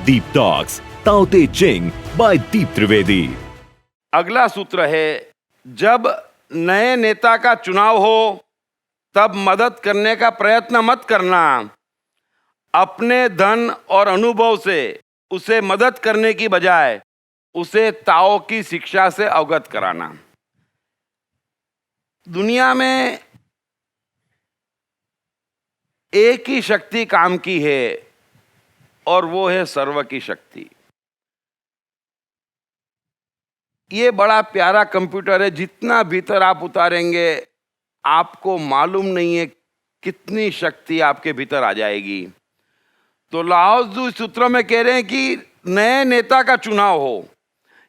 दीप talks ताओ ते चिंग bye दीप त्रिवेदी। अगला सूत्र है, जब नए नेता का चुनाव हो तब मदद करने का प्रयत्न मत करना, अपने धन और अनुभव से उसे मदद करने की बजाय उसे ताओ की शिक्षा से अवगत कराना। दुनिया में एक ही शक्ति काम की है और वो है सर्व की शक्ति। ये बड़ा प्यारा कंप्यूटर है, जितना भीतर आप उतारेंगे आपको मालूम नहीं है कितनी शक्ति आपके भीतर आ जाएगी। तो लाओ त्सु इस सूत्र में कह रहे हैं कि नए नेता का चुनाव हो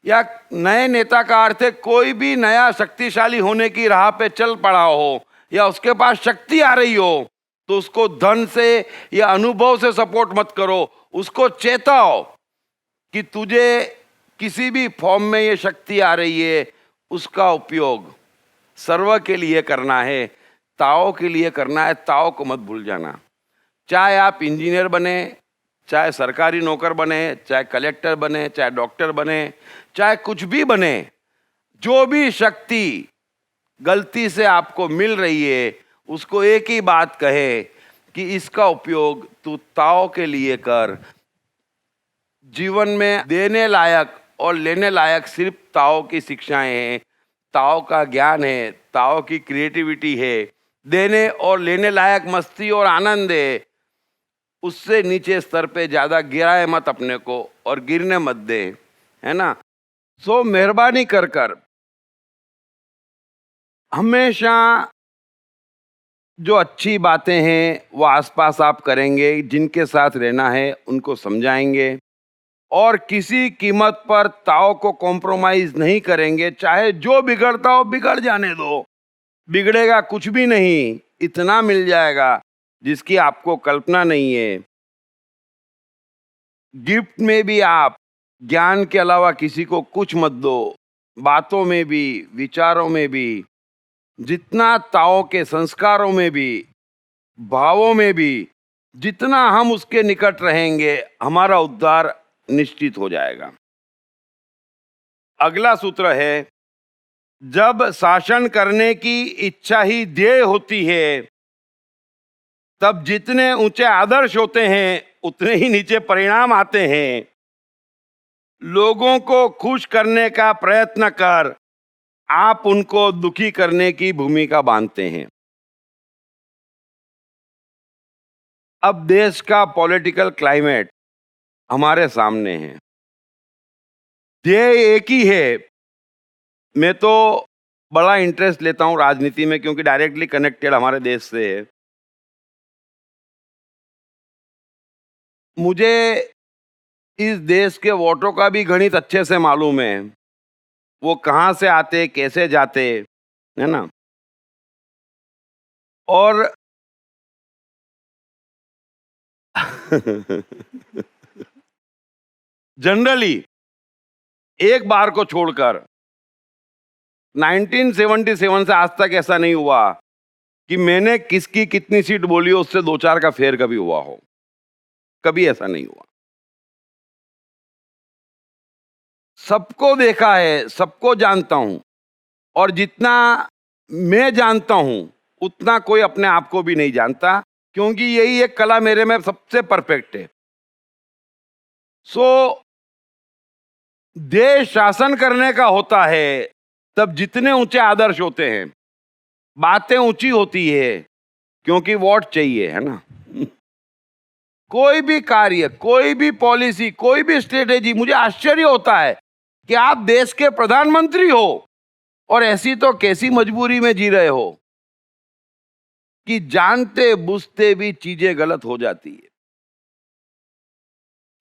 या नए नेता का अर्थ है कोई भी नया शक्तिशाली होने की राह पे चल पड़ा हो या उसके पास शक्ति आ रही हो, तो उसको धन से या अनुभव से सपोर्ट मत करो, उसको चेताओ कि तुझे किसी भी फॉर्म में ये शक्ति आ रही है, उसका उपयोग सर्व के लिए करना है, ताओ के लिए करना है। ताओ को मत भूल जाना। चाहे आप इंजीनियर बने, चाहे सरकारी नौकर बने, चाहे कलेक्टर बने, चाहे डॉक्टर बने, चाहे कुछ भी बने, जो भी शक्ति गलती से आपको मिल रही है उसको एक ही बात कहे कि इसका उपयोग तू ताओ के लिए कर। जीवन में देने लायक और लेने लायक सिर्फ ताओ की शिक्षाएं हैं, ताओ का ज्ञान है, ताओ की क्रिएटिविटी है। देने और लेने लायक मस्ती और आनंद है। उससे नीचे स्तर पे ज़्यादा गिराए मत अपने को और गिरने मत दे, है ना। सो मेहरबानी कर कर हमेशा जो अच्छी बातें हैं वो आसपास आप करेंगे, जिनके साथ रहना है उनको समझाएंगे और किसी कीमत पर ताओ को कॉम्प्रोमाइज नहीं करेंगे। चाहे जो बिगड़ता हो बिगड़ जाने दो, बिगड़ेगा कुछ भी नहीं, इतना मिल जाएगा जिसकी आपको कल्पना नहीं है। गिफ्ट में भी आप ज्ञान के अलावा किसी को कुछ मत दो, बातों में भी, विचारों में भी, जितना ताओ के संस्कारों में भी, भावों में भी, जितना हम उसके निकट रहेंगे हमारा उद्धार निश्चित हो जाएगा। अगला सूत्र है, जब शासन करने की इच्छा ही ध्येय होती है तब जितने ऊंचे आदर्श होते हैं उतने ही नीचे परिणाम आते हैं। लोगों को खुश करने का प्रयत्न कर आप उनको दुखी करने की भूमिका बांधते हैं। अब देश का पॉलिटिकल क्लाइमेट हमारे सामने है, ध्येय एक ही है। मैं तो बड़ा इंटरेस्ट लेता हूं राजनीति में क्योंकि डायरेक्टली कनेक्टेड हमारे देश से है। मुझे इस देश के वोटों का भी गणित अच्छे से मालूम है, वो कहाँ से आते, कैसे जाते, है ना। और जनरली एक बार को छोड़कर 1977 से आज तक ऐसा नहीं हुआ कि मैंने किसकी कितनी सीट बोली हो उससे 2-4 का फेर कभी हुआ हो, कभी ऐसा नहीं हुआ। सबको देखा है, सबको जानता हूं और जितना मैं जानता हूं उतना कोई अपने आप को भी नहीं जानता, क्योंकि यही एक कला मेरे में सबसे परफेक्ट है। सो देश शासन करने का होता है तब जितने ऊंचे आदर्श होते हैं, बातें ऊंची होती है क्योंकि वोट चाहिए, है ना। कोई भी कार्य, कोई भी पॉलिसी, कोई भी स्ट्रेटेजी, मुझे आश्चर्य होता है कि आप देश के प्रधानमंत्री हो और ऐसी तो कैसी मजबूरी में जी रहे हो कि जानते बुझते भी चीजें गलत हो जाती है।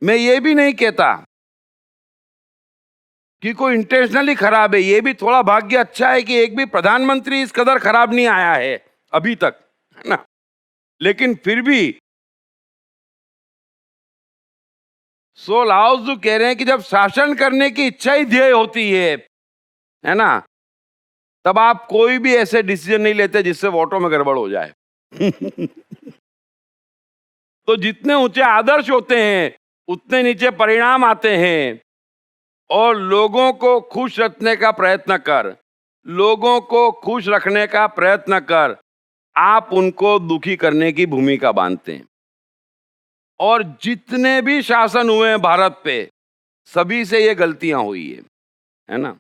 मैं ये भी नहीं कहता कि कोई इंटेंशनली खराब है, ये भी थोड़ा भाग्य अच्छा है कि एक भी प्रधानमंत्री इस कदर खराब नहीं आया है अभी तक, है ना। लेकिन फिर भी सो लाओ त्सु कह रहे हैं कि जब शासन करने की इच्छा ही ध्येय होती है ना, तब आप कोई भी ऐसे डिसीजन नहीं लेते जिससे वोटों में गड़बड़ हो जाए। तो जितने ऊंचे आदर्श होते हैं उतने नीचे परिणाम आते हैं। और लोगों को खुश रखने का प्रयत्न कर, लोगों को खुश रखने का प्रयत्न कर, आप उनको दुखी करने की भूमिका बांधते हैं। और जितने भी शासन हुए हैं भारत पे, सभी से ये गलतियां हुई है ना।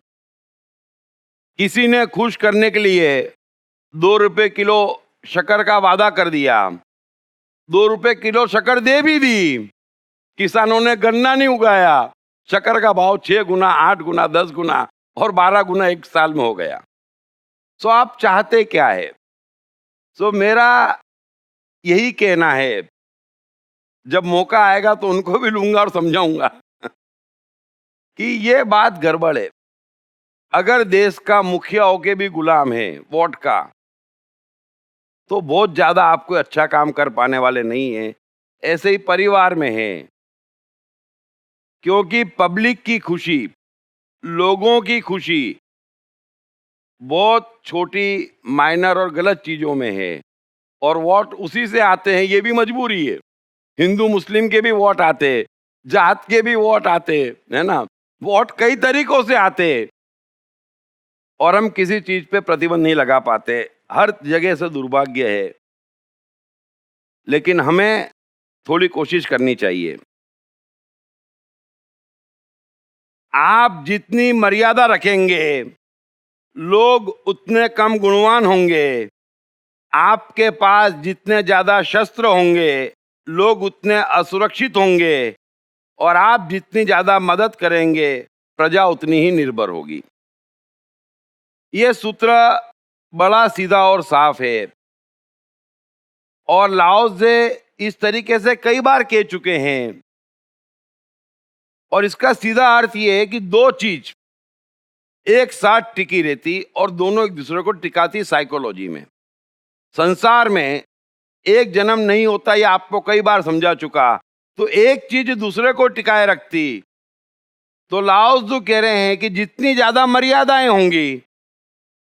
किसी ने खुश करने के लिए 2 रुपए किलो शक्कर का वादा कर दिया, 2 रुपए किलो शक्कर दे भी दी, किसानों ने गन्ना नहीं उगाया, शक्कर का भाव 6 गुना, 8 गुना, 10 गुना और 12 गुना एक साल में हो गया। सो आप चाहते क्या है? सो मेरा यही कहना है, जब मौका आएगा तो उनको भी लूंगा और समझाऊंगा कि ये बात गड़बड़ है। अगर देश का मुखिया होके भी गुलाम है वोट का, तो बहुत ज्यादा आपको अच्छा काम कर पाने वाले नहीं है। ऐसे ही परिवार में है, क्योंकि पब्लिक की खुशी, लोगों की खुशी बहुत छोटी माइनर और गलत चीजों में है, और वोट उसी से आते हैं, ये भी मजबूरी है। हिंदू मुस्लिम के भी वोट आते, जात के भी वोट आते, है ना। वोट कई तरीकों से आते और हम किसी चीज पे प्रतिबंध नहीं लगा पाते। हर जगह से दुर्भाग्य है, लेकिन हमें थोड़ी कोशिश करनी चाहिए। आप जितनी मर्यादा रखेंगे, लोग उतने कम गुणवान होंगे। आपके पास जितने ज्यादा शस्त्र होंगे, लोग उतने असुरक्षित होंगे। और आप जितनी ज्यादा मदद करेंगे, प्रजा उतनी ही निर्भर होगी। ये सूत्र बड़ा सीधा और साफ है, और लाओ से इस तरीके से कई बार कह चुके हैं। और इसका सीधा अर्थ ये है कि दो चीज एक साथ टिकी रहती और दोनों एक दूसरे को टिकाती। साइकोलॉजी में, संसार में एक जन्म नहीं होता, ये आपको कई बार समझा चुका। तो एक चीज दूसरे को टिकाए रखती। तो लाओ त्सु कह रहे हैं कि जितनी ज्यादा मर्यादाएं होंगी,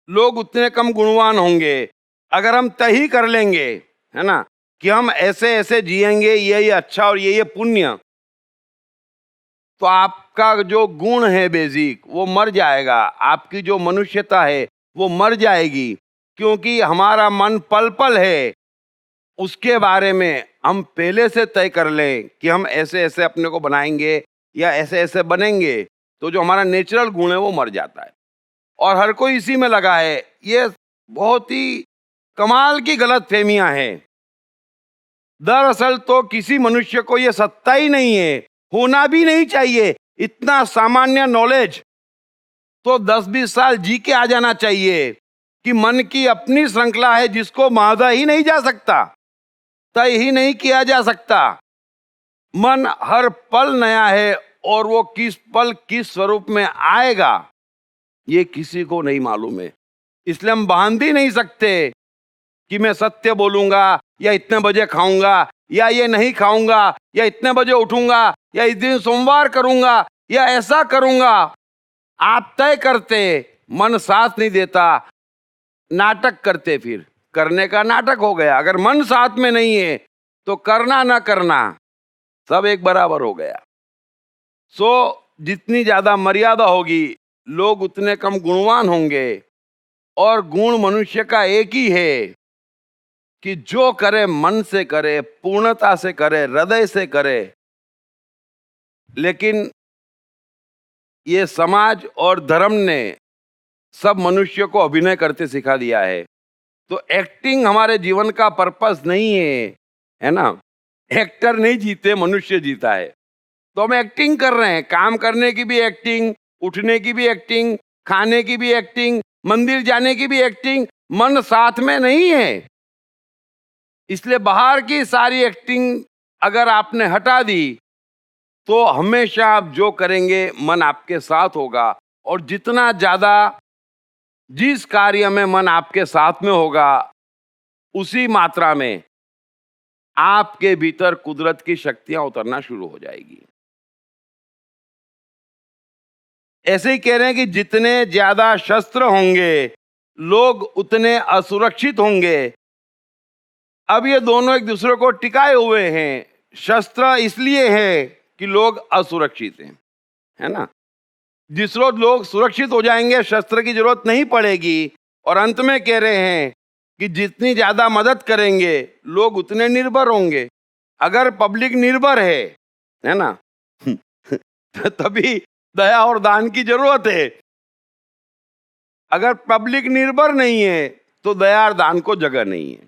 लोग उतने कम गुणवान होंगे। अगर हम तय ही कर लेंगे, है ना, कि हम ऐसे ऐसे जिएंगे, ये अच्छा और ये पुण्य, तो आपका जो गुण है बेसिक वो मर जाएगा। आपकी जो मनुष्यता है वो मर जाएगी, क्योंकि हमारा मन पल पल है। उसके बारे में हम पहले से तय कर लें कि हम ऐसे ऐसे अपने को बनाएंगे या ऐसे ऐसे बनेंगे, तो जो हमारा नेचुरल गुण है वो मर जाता है। और हर कोई इसी में लगा है। ये बहुत ही कमाल की गलतफहमियां हैं। दरअसल तो किसी मनुष्य को ये सत्ता ही नहीं है, होना भी नहीं चाहिए। इतना सामान्य नॉलेज तो 10-20 साल जी के आ जाना चाहिए कि मन की अपनी श्रृंखला है, जिसको मादा ही नहीं जा सकता, तय ही नहीं किया जा सकता। मन हर पल नया है, और वो किस पल किस स्वरूप में आएगा ये किसी को नहीं मालूम है। इसलिए हम बांध ही नहीं सकते कि मैं सत्य बोलूंगा, या इतने बजे खाऊंगा, या ये नहीं खाऊंगा, या इतने बजे उठूंगा, या इस दिन सोमवार करूंगा, या ऐसा करूंगा। आप तय करते, मन साथ नहीं देता, नाटक करते, फिर करने का नाटक हो गया। अगर मन साथ में नहीं है तो करना ना करना सब एक बराबर हो गया। सो जितनी ज्यादा मर्यादा होगी, लोग उतने कम गुणवान होंगे। और गुण मनुष्य का एक ही है कि जो करे मन से करे, पूर्णता से करे, हृदय से करे। लेकिन ये समाज और धर्म ने सब मनुष्य को अभिनय करते सिखा दिया है। तो एक्टिंग हमारे जीवन का पर्पस नहीं है ना। एक्टर नहीं जीते, मनुष्य जीता है। तो हम एक्टिंग कर रहे हैं, काम करने की भी एक्टिंग, उठने की भी एक्टिंग, खाने की भी एक्टिंग, मंदिर जाने की भी एक्टिंग। मन साथ में नहीं है। इसलिए बाहर की सारी एक्टिंग अगर आपने हटा दी, तो हमेशा आप जो करेंगे मन आपके साथ होगा। और जितना ज्यादा जिस कार्य में मन आपके साथ में होगा, उसी मात्रा में आपके भीतर कुदरत की शक्तियां उतरना शुरू हो जाएगी। ऐसे ही कह रहे हैं कि जितने ज्यादा शस्त्र होंगे, लोग उतने असुरक्षित होंगे। अब ये दोनों एक दूसरे को टिकाए हुए हैं। शस्त्र इसलिए है कि लोग असुरक्षित हैं, है ना। जिस रोज लोग सुरक्षित हो जाएंगे, शस्त्र की जरूरत नहीं पड़ेगी। और अंत में कह रहे हैं कि जितनी ज्यादा मदद करेंगे लोग उतने निर्भर होंगे। अगर पब्लिक निर्भर है ना, तो तभी दया और दान की जरूरत है। अगर पब्लिक निर्भर नहीं है तो दया और दान को जगह नहीं है।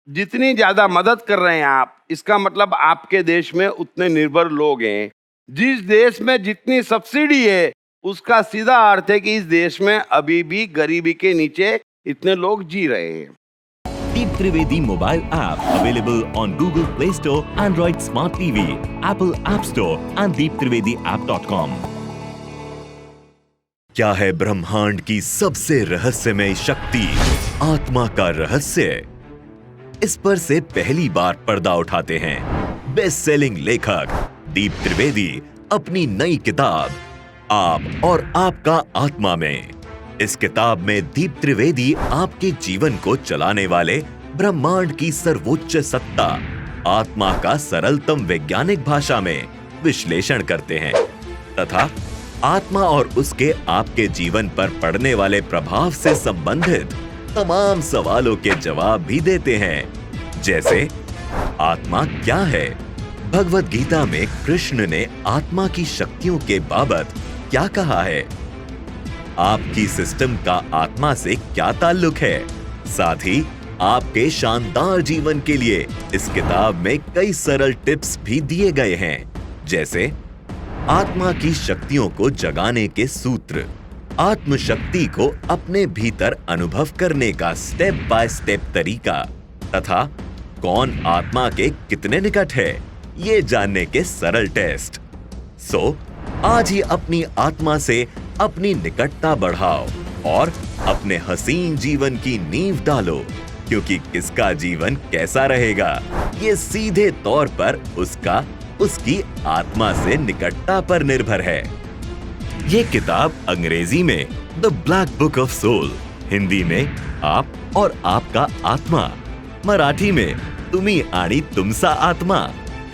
जितनी ज्यादा मदद कर रहे हैं आप, इसका मतलब आपके देश में उतने निर्भर लोग हैं। जिस देश में जितनी सब्सिडी है, उसका सीधा अर्थ है कि इस देश में अभी भी गरीबी के नीचे इतने लोग जी रहे हैं। Deep Trivedi mobile app available on Google Play Store, Android Smart TV, Apple App Store and deeptrivediapp.com। क्या है ब्रह्मांड की सबसे रहस्यमय शक्ति, आत्मा का रहस्य? इस पर से पहली बार पर्दा उठाते हैं बेस्ट सेलिंग लेखक दीप त्रिवेदी अपनी नई किताब आप और आपका आत्मा में। इस किताब में दीप त्रिवेदी आपके जीवन को चलाने वाले ब्रह्मांड की सर्वोच्च सत्ता आत्मा का सरलतम वैज्ञानिक भाषा में विश्लेषण करते हैं तथा आत्मा और उसके आपके जीवन पर पड़ने वाले प्रभाव से संबंधित तमाम सवालों के जवाब भी देते हैं। जैसे आत्मा क्या है? भगवत गीता में कृष्ण ने आत्मा की शक्तियों के बाबत क्या कहा है? आपकी सिस्टम का आत्मा से क्या ताल्लुक है? साथ ही आपके शानदार जीवन के लिए इस किताब में कई सरल टिप्स भी दिए गए हैं, जैसे आत्मा की शक्तियों को जगाने के सूत्र, आत्मशक्ति को अपने भीतर अनुभव करने का स्टेप बाय स्टेप तरीका तथा कौन आत्मा के कितने निकट है, ये जानने के सरल टेस्ट। आज ही अपनी आत्मा से अपनी निकटता बढ़ाओ और अपने हसीन जीवन की नींव डालो, क्योंकि किसका जीवन कैसा रहेगा ये सीधे तौर पर उसकी आत्मा से निकटता पर निर्भर है। ये किताब अंग्रेजी में the black book of soul, Hindi में आप और आपका आत्मा, मराठी में तुम्ही आणि तुमसा आत्मा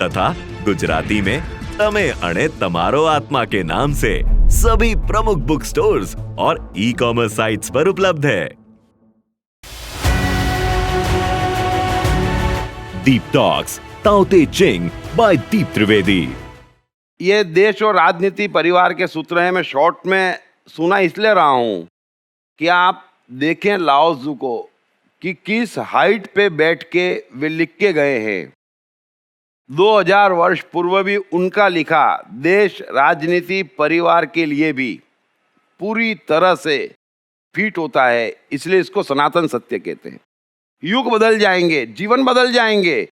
तथा गुजराती में तमे अणे तमारो आत्मा के नाम से सभी प्रमुख बुक स्टोर्स और ई-कॉमर्स साइट्स पर उपलब्ध है। दीप टॉक्स ताओ ते चिंग बाय दीप त्रिवेदी। ये देश और राजनीति परिवार के सूत्र हैं। मैं शॉर्ट में सुना इसलिए रहा हूं कि आप देखें लाओ त्सु को कि किस हाइट पे बैठ के वे लिख के गए हैं। 2000 वर्ष पूर्व भी उनका लिखा देश, राजनीति, परिवार के लिए भी पूरी तरह से फिट होता है। इसलिए इसको सनातन सत्य कहते हैं। युग बदल जाएंगे, जीवन बदल जाएंगे,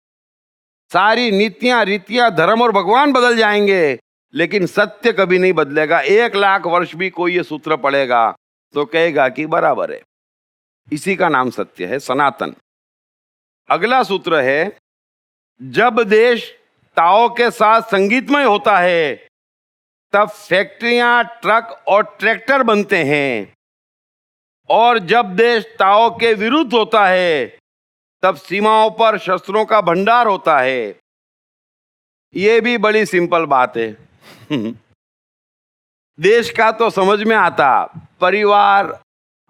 सारी नीतियां, रीतियां, धर्म और भगवान बदल जाएंगे, लेकिन सत्य कभी नहीं बदलेगा। 1 लाख वर्ष भी कोई ये सूत्र पढ़ेगा तो कहेगा कि बराबर है। इसी का नाम सत्य है, सनातन। अगला सूत्र है, जब देश ताओ के साथ संगीतमय होता है तब फैक्ट्रियां, ट्रक और ट्रैक्टर बनते हैं, और जब देश ताओ के विरुद्ध होता है तब सीमाओं पर शस्त्रों का भंडार होता है। ये भी बड़ी सिंपल बात है। देश का तो समझ में आता, परिवार,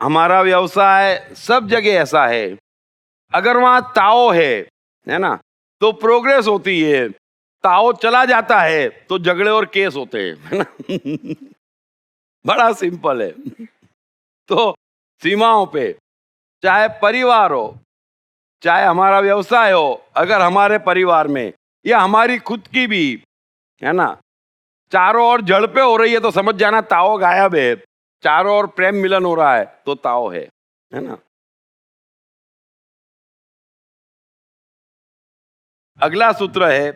हमारा व्यवसाय, सब जगह ऐसा है। अगर वहां ताओ है ना, तो प्रोग्रेस होती है। ताओ चला जाता है तो झगड़े और केस होते हैं, है ना। बड़ा सिंपल है। तो सीमाओं पे, चाहे परिवार हो, चाहे हमारा व्यवसाय हो, अगर हमारे परिवार में या हमारी खुद की भी, है ना, चारों ओर झड़पें हो रही है तो समझ जाना ताओ गायब है। चारों ओर प्रेम मिलन हो रहा है तो ताओ है ना। अगला सूत्र है,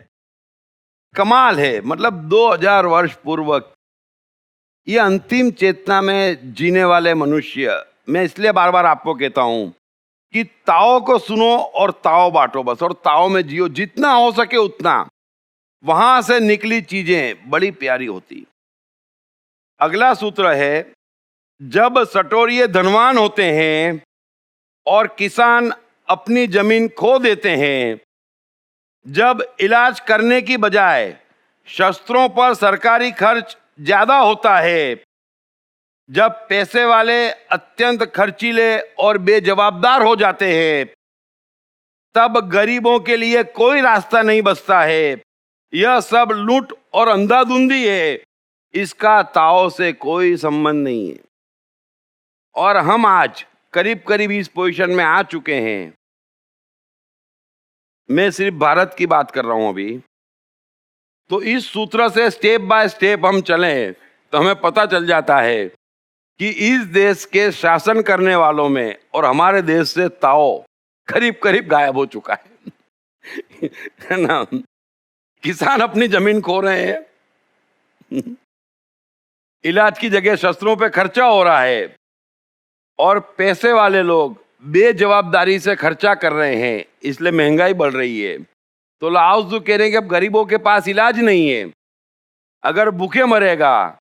कमाल है, मतलब 2000 वर्ष पूर्व ये अंतिम चेतना में जीने वाले मनुष्य। मैं इसलिए बार बार आपको कहता हूं कि ताओ को सुनो और ताओ बांटो बस, और ताओ में जियो जितना हो सके उतना। वहां से निकली चीजें बड़ी प्यारी होती। अगला सूत्र है, जब सटोरिये धनवान होते हैं और किसान अपनी जमीन खो देते हैं जब इलाज करने की बजाय शस्त्रों पर सरकारी खर्च ज्यादा होता है, जब पैसे वाले अत्यंत खर्चीले और बेजवाबदार हो जाते हैं, तब गरीबों के लिए कोई रास्ता नहीं बचता है। यह सब लूट और अंधाधुंधी है, इसका ताओ से कोई संबंध नहीं है। और हम आज करीब करीब इस पोजीशन में आ चुके हैं। मैं सिर्फ भारत की बात कर रहा हूं अभी। तो इस सूत्र से स्टेप बाय स्टेप हम चलें तो हमें पता चल जाता है कि इस देश के शासन करने वालों में और हमारे देश से ताओ करीब करीब गायब हो चुका है ना। किसान अपनी जमीन खो रहे हैं, इलाज की जगह शस्त्रों पे खर्चा हो रहा है, और पैसे वाले लोग बेजवाबदारी से खर्चा कर रहे हैं, इसलिए महंगाई बढ़ रही है। तो लाओत्ज़ु कह रहे हैं कि अब गरीबों के पास इलाज नहीं है। अगर भूखे मरेगा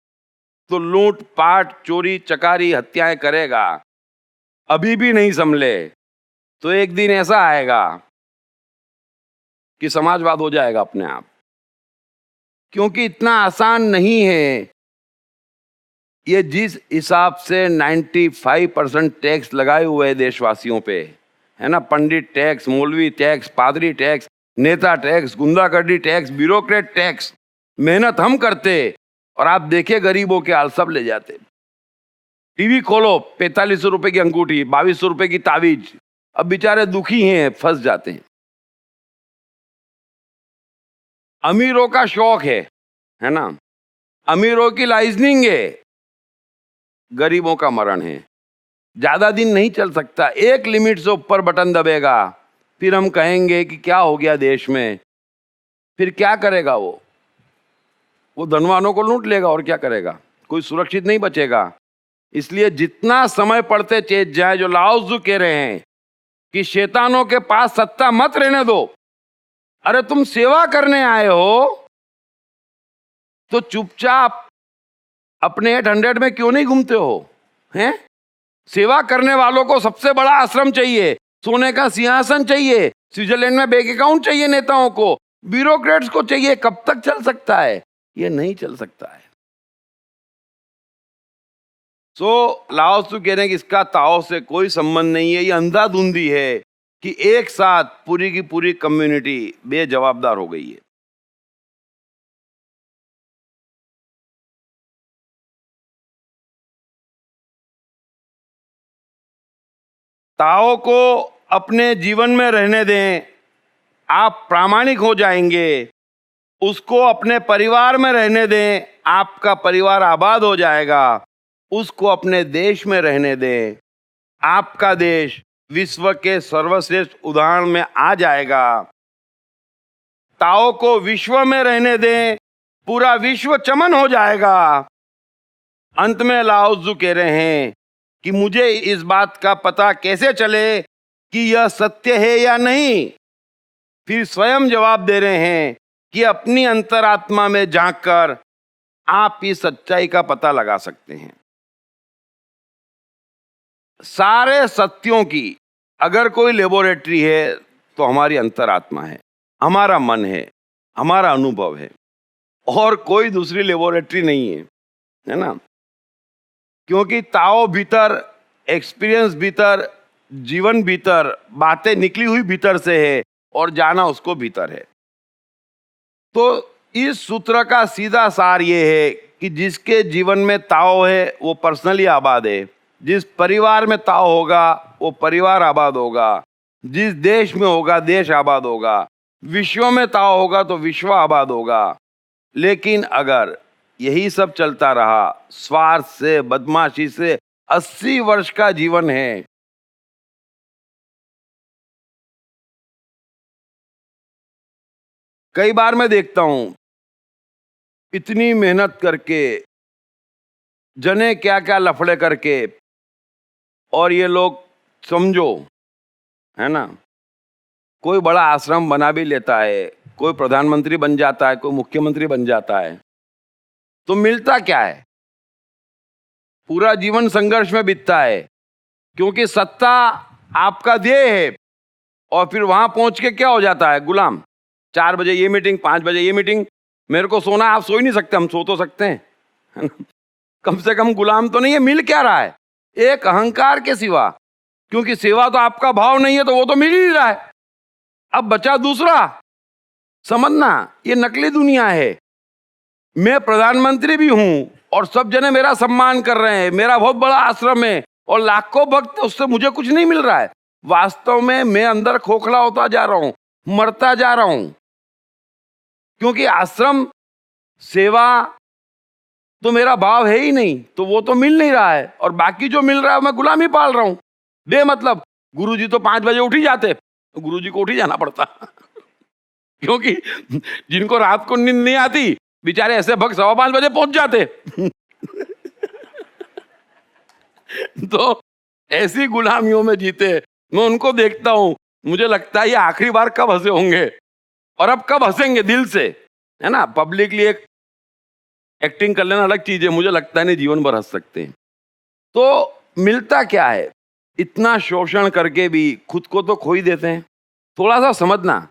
तो लूट पाट चोरी चकारी हत्याएं करेगा, अभी भी नहीं संभले तो एक दिन ऐसा आएगा कि समाजवाद हो जाएगा अपने आप। क्योंकि इतना आसान नहीं है। ये जिस हिसाब से 95% टैक्स लगाए हुए हैं देशवासियों पे, है ना, पंडित टैक्स, मौलवी टैक्स, पादरी टैक्स, नेता टैक्स, गुंडागर्दी टैक्स, ब्यूरोक्रेट टैक्स, मेहनत हम करते और आप देखिए गरीबों के हाल सब ले जाते। टीवी खोलो, 4500 रुपए की अंगूठी, 2200 रुपए की ताबीज, अब बेचारे दुखी हैं, फंस जाते हैं। अमीरों का शौक है ना, अमीरों की लाइजनिंग है, गरीबों का मरण है। ज्यादा दिन नहीं चल सकता, एक लिमिट से ऊपर बटन दबेगा, फिर हम कहेंगे कि क्या हो गया देश में। फिर क्या करेगा वो धनवानों को लूट लेगा और क्या करेगा, कोई सुरक्षित नहीं बचेगा। इसलिए जितना समय पड़ते चेत जाए, जो लाओत्ज़ु कह रहे हैं कि शैतानों के पास सत्ता मत रहने दो। अरे तुम सेवा करने आए हो तो चुपचाप अपने 800 में क्यों नहीं घूमते हो, हैं? सेवा करने वालों को सबसे बड़ा आश्रम चाहिए, सोने का सिंहासन चाहिए, स्विट्जरलैंड में बैंक अकाउंट चाहिए नेताओं को, ब्यूरोक्रेट्स को चाहिए। कब तक चल सकता है? ये नहीं चल सकता है। लाओत्ज़ु कह रहे हैं कि इसका ताओ से कोई संबंध नहीं है। ये अंधाधुंधी है कि एक साथ पूरी की पूरी कम्युनिटी बेजवाबदार हो गई है। ताओ को अपने जीवन में रहने दें, आप प्रामाणिक हो जाएंगे। उसको अपने परिवार में रहने दें, आपका परिवार आबाद हो जाएगा। उसको अपने देश में रहने दें, आपका देश विश्व के सर्वश्रेष्ठ उदाहरण में आ जाएगा। ताओ को विश्व में रहने दें, पूरा विश्व चमन हो जाएगा। अंत में लाओत्ज़ु कह रहे हैं कि मुझे इस बात का पता कैसे चले कि यह सत्य है या नहीं। फिर स्वयं जवाब दे रहे हैं कि अपनी अंतरात्मा में झांककर आप इस सच्चाई का पता लगा सकते हैं। सारे सत्यों की अगर कोई लेबोरेटरी है तो हमारी अंतरात्मा है, हमारा मन है, हमारा अनुभव है, और कोई दूसरी लेबोरेटरी नहीं है ना। क्योंकि ताओ भीतर, एक्सपीरियंस भीतर, जीवन भीतर, बातें निकली हुई भीतर से है और जाना उसको भीतर है। तो इस सूत्र का सीधा सार ये है कि जिसके जीवन में ताओ है वो पर्सनली आबाद है। जिस परिवार में ताओ होगा वो परिवार आबाद होगा। जिस देश में होगा देश आबाद होगा। विश्व में ताओ होगा तो विश्व आबाद होगा। लेकिन अगर यही सब चलता रहा, स्वार्थ से, बदमाशी से, 80 वर्ष का जीवन है, कई बार मैं देखता हूं इतनी मेहनत करके, जने क्या क्या लफड़े करके, और ये लोग समझो, है ना, कोई बड़ा आश्रम बना भी लेता है, कोई प्रधानमंत्री बन जाता है, कोई मुख्यमंत्री बन जाता है, तो मिलता क्या है? पूरा जीवन संघर्ष में बीतता है। क्योंकि सत्ता आपका ध्येय है और फिर वहां पहुंच के क्या हो जाता है? गुलाम। 4 बजे ये मीटिंग, 5 बजे ये मीटिंग। मेरे को सोना, आप सो ही नहीं सकते, हम सो तो सकते हैं, है ना? कम से कम गुलाम तो नहीं है। मिल क्या रहा है? एक अहंकार के सिवा, क्योंकि सेवा तो आपका भाव नहीं है तो वो तो मिल ही रहा है। अब बचा दूसरा। समझना, ये नकली दुनिया है। मैं प्रधानमंत्री भी हूं और सब जने मेरा सम्मान कर रहे हैं, मेरा बहुत बड़ा आश्रम है और लाखों भक्त, उससे मुझे कुछ नहीं मिल रहा है। वास्तव में मैं अंदर खोखला होता जा रहा हूं, मरता जा रहा हूं, क्योंकि आश्रम सेवा तो मेरा भाव है ही नहीं, तो वो तो मिल नहीं रहा है। और बाकी जो मिल रहा है मैं गुलामी पाल रहा हूं बेमतलब। गुरुजी तो 5 बजे उठ ही जाते, तो गुरुजी को उठ ही जाना पड़ता क्योंकि जिनको रात को नींद नहीं आती, बेचारे ऐसे भक्त 5:15 बजे पहुंच जाते तो ऐसी गुलामियों में जीते। मैं उनको देखता हूं, मुझे लगता है ये आखिरी बार कब हंसे होंगे, और अब कब हंसेंगे दिल से, है ना? पब्लिकली एक एक्टिंग कर लेना अलग चीज है, मुझे लगता है नहीं जीवन भर हंस सकते हैं। तो मिलता क्या है? इतना शोषण करके भी खुद को तो खो ही देते हैं। थोड़ा सा समझना,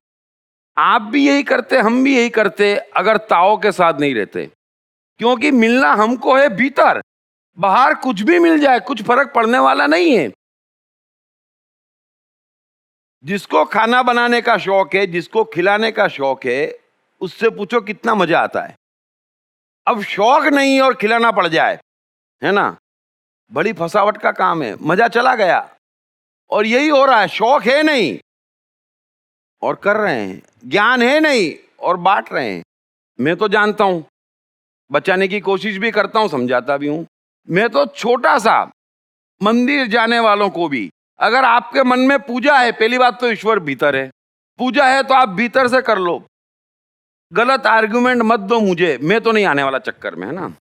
आप भी यही करते, हम भी यही करते अगर ताओ के साथ नहीं रहते। क्योंकि मिलना हमको है भीतर, बाहर कुछ भी मिल जाए कुछ फर्क पड़ने वाला नहीं है। जिसको खाना बनाने का शौक है, जिसको खिलाने का शौक है, उससे पूछो कितना मजा आता है। अब शौक नहीं और खिलाना पड़ जाए, है ना, बड़ी फसावट का काम है, मजा चला गया। और यही हो रहा है, शौक है नहीं और कर रहे हैं, ज्ञान है नहीं और बांट रहे हैं। मैं तो जानता हूं, बचाने की कोशिश भी करता हूं, समझाता भी हूं। मैं तो छोटा सा मंदिर जाने वालों को भी, अगर आपके मन में पूजा है, पहली बात तो ईश्वर भीतर है, पूजा है तो आप भीतर से कर लो। गलत आर्गुमेंट मत दो मुझे, मैं तो नहीं आने वाला चक्कर में, है ना।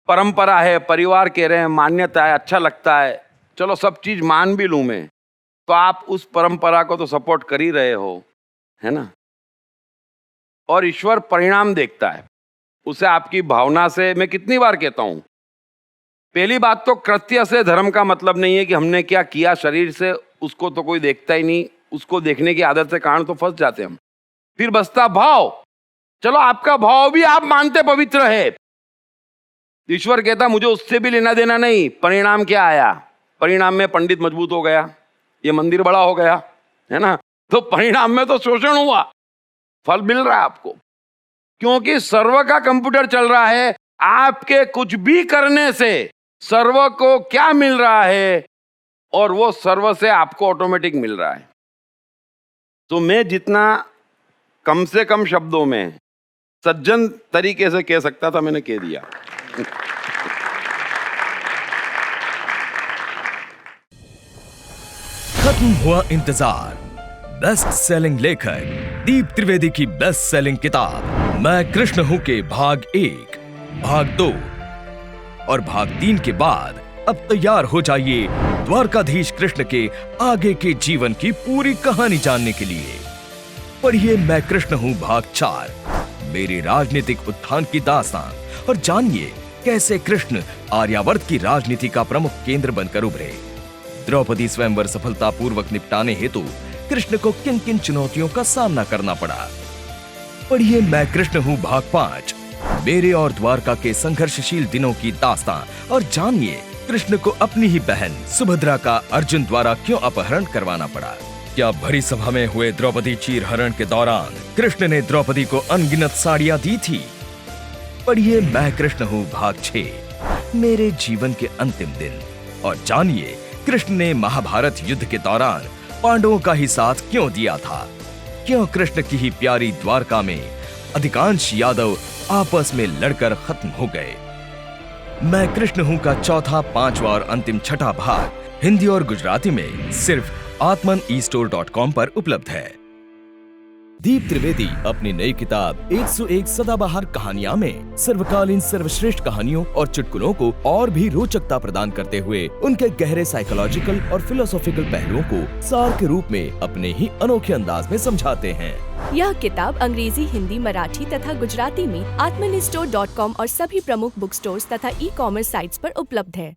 परंपरा है, परिवार कह रहे हैं, मान्यता है, अच्छा लगता है, चलो सब चीज मान भी लूं मैं, तो आप उस परंपरा को तो सपोर्ट कर ही रहे हो, है ना। और ईश्वर परिणाम देखता है, उसे आपकी भावना से। मैं कितनी बार कहता हूं, पहली बात तो कृत्य से धर्म का मतलब नहीं है कि हमने क्या किया शरीर से, उसको तो कोई देखता ही नहीं, उसको देखने की आदत से कारण तो फंस जाते हम। फिर बसता भाव, चलो आपका भाव भी आप मानते पवित्र है, ईश्वर कहता मुझे उससे भी लेना देना नहीं। परिणाम क्या आया? परिणाम में पंडित मजबूत हो गया, ये मंदिर बड़ा हो गया, है ना। तो परिणाम में तो शोषण हुआ, फल मिल रहा है आपको, क्योंकि सर्व का कंप्यूटर चल रहा है। आपके कुछ भी करने से सर्व को क्या मिल रहा है, और वो सर्व से आपको ऑटोमेटिक मिल रहा है। तो मैं जितना कम से कम शब्दों में सज्जन तरीके से कह सकता था, मैंने कह दिया। खत्म हुआ इंतजार। बेस्ट सेलिंग लेखक दीप त्रिवेदी की बेस्ट सेलिंग किताब मैं कृष्ण हूं के भाग 1, भाग 2 और भाग 3 के बाद अब तैयार हो जाइए द्वारकाधीश कृष्ण के आगे के जीवन की पूरी कहानी जानने के लिए। पढ़िए मैं कृष्ण हूं भाग 4, मेरे राजनीतिक उत्थान की दास्तान, और जानिए कैसे कृष्ण आर्यावर्त की राजनीति का प्रमुख केंद्र बनकर उभरे। द्रौपदी स्वयंवर सफलतापूर्वक निपटाने हेतु कृष्ण को किन किन चुनौतियों का सामना करना पड़ा। पढ़िए मैं कृष्ण हूं भाग 5, मेरे और द्वारका के संघर्षशील दिनों की दास्तान, और जानिए कृष्ण को अपनी ही बहन सुभद्रा का अर्जुन द्वारा क्यों अपहरण करवाना पड़ा। क्या भरी सभा में हुए द्रौपदी चीरहरण के दौरान कृष्ण ने द्रौपदी को अनगिनत साड़ियां दी थी। पढ़िए मैं कृष्ण हूं भाग 6, मेरे जीवन के अंतिम दिन, और जानिए कृष्ण ने महाभारत युद्ध के दौरान पांडवों का ही साथ क्यों दिया था। क्यों कृष्ण की ही प्यारी द्वारका में अधिकांश यादव आपस में लड़कर खत्म हो गए। मैं कृष्ण हूं का चौथा, 5वां और अंतिम 6ठा भाग हिंदी और गुजराती में सिर्फ atmanestore.com पर उपलब्ध है। दीप त्रिवेदी अपनी नई किताब 101 सदाबहार कहानियां में सर्वकालीन सर्वश्रेष्ठ कहानियों और चुटकुलों को और भी रोचकता प्रदान करते हुए उनके गहरे साइकोलॉजिकल और फिलोसॉफिकल पहलुओं को सार के रूप में अपने ही अनोखे अंदाज में समझाते हैं। यह किताब अंग्रेजी, हिंदी, मराठी तथा गुजराती में atmanestore.com और सभी प्रमुख बुक स्टोर्स तथा ई-कॉमर्स साइट्स पर उपलब्ध है।